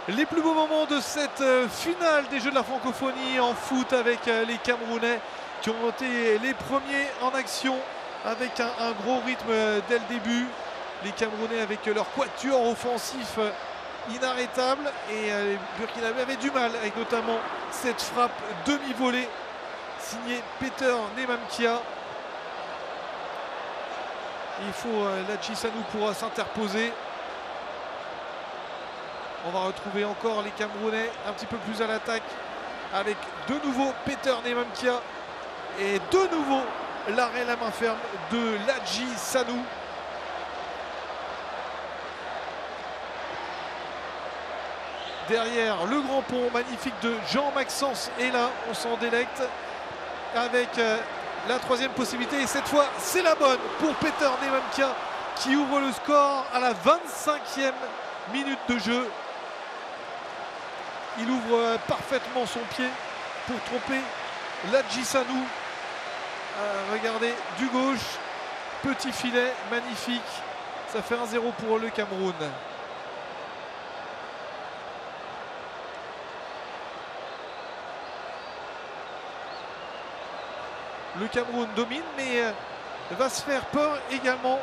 Les plus beaux moments de cette finale des Jeux de la francophonie en foot avec les Camerounais qui ont été les premiers en action avec un gros rythme dès le début. Les Camerounais avec leur quatuor offensif inarrêtable et les Burkinabés avaient du mal avec notamment cette frappe demi-volée signée Peter Nemamkia. Il faut Ladji Sanou pour s'interposer. On va retrouver encore les Camerounais un petit peu plus à l'attaque avec de nouveau Peter Nemamkia et de nouveau l'arrêt la main ferme de Ladji Sanou. Derrière le grand pont magnifique de Jean-Maxence et là on s'en délecte avec la troisième possibilité et cette fois c'est la bonne pour Peter Nemamkia qui ouvre le score à la 25e minute de jeu. Il ouvre parfaitement son pied pour tromper Ladji Sanou. Regardez, du gauche, petit filet, magnifique. Ça fait 1-0 pour le Cameroun. Le Cameroun domine, mais va se faire peur également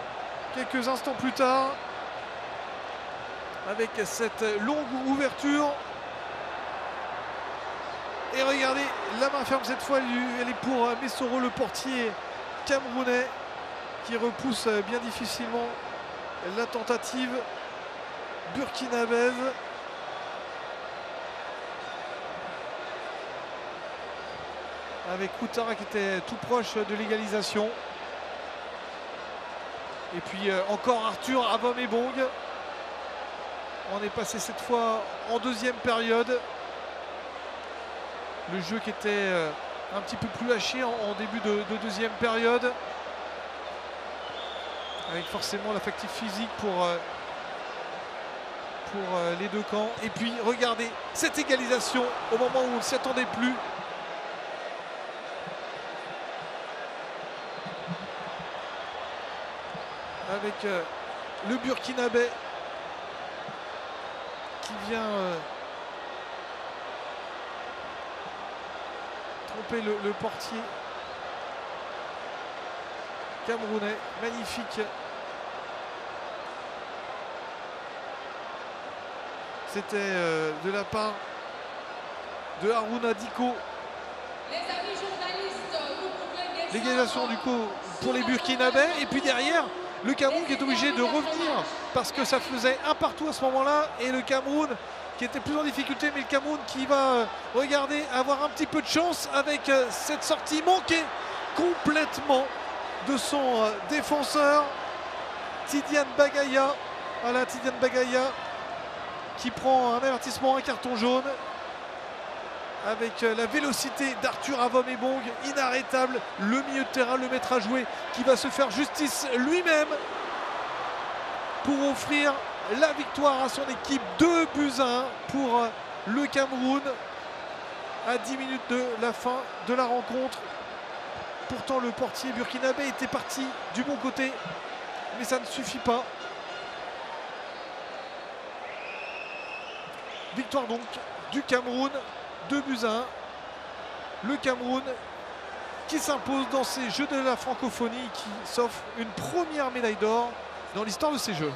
quelques instants plus tard avec cette longue ouverture. Et regardez, la main ferme cette fois, elle est pour Messoro, le portier camerounais, qui repousse bien difficilement la tentative burkinabèse. Avec Koutara qui était tout proche de l'égalisation. Et puis encore Arthur Avomebong. On est passé cette fois en deuxième période. Le jeu qui était un petit peu plus haché en début de deuxième période. Avec forcément l'affectif physique pour les deux camps. Et puis regardez cette égalisation au moment où on ne s'y attendait plus. Avec le Burkinabé qui vient tromper le portier camerounais. Magnifique. C'était de la part de Haruna Diko. L'égalisation du coup pour les Burkinabés. Et puis derrière, le Cameroun qui est obligé de revenir parce que ça faisait un partout à ce moment-là. Et le Cameroun qui était plus en difficulté, mais le Cameroun qui va, regarder, avoir un petit peu de chance avec cette sortie manquée complètement de son défenseur, Tidiane Bagaya. Voilà, Tidiane Bagaya qui prend un avertissement, un carton jaune. Avec la vélocité d'Arthur Avomebong, inarrêtable, le milieu de terrain, le maître à jouer, qui va se faire justice lui-même pour offrir la victoire à son équipe. 2-1 pour le Cameroun à 10 minutes de la fin de la rencontre. Pourtant le portier burkinabé était parti du bon côté, mais ça ne suffit pas. Victoire donc du Cameroun. 2-1. Le Cameroun qui s'impose dans ces Jeux de la francophonie, qui s'offre une première médaille d'or dans l'histoire de ces Jeux.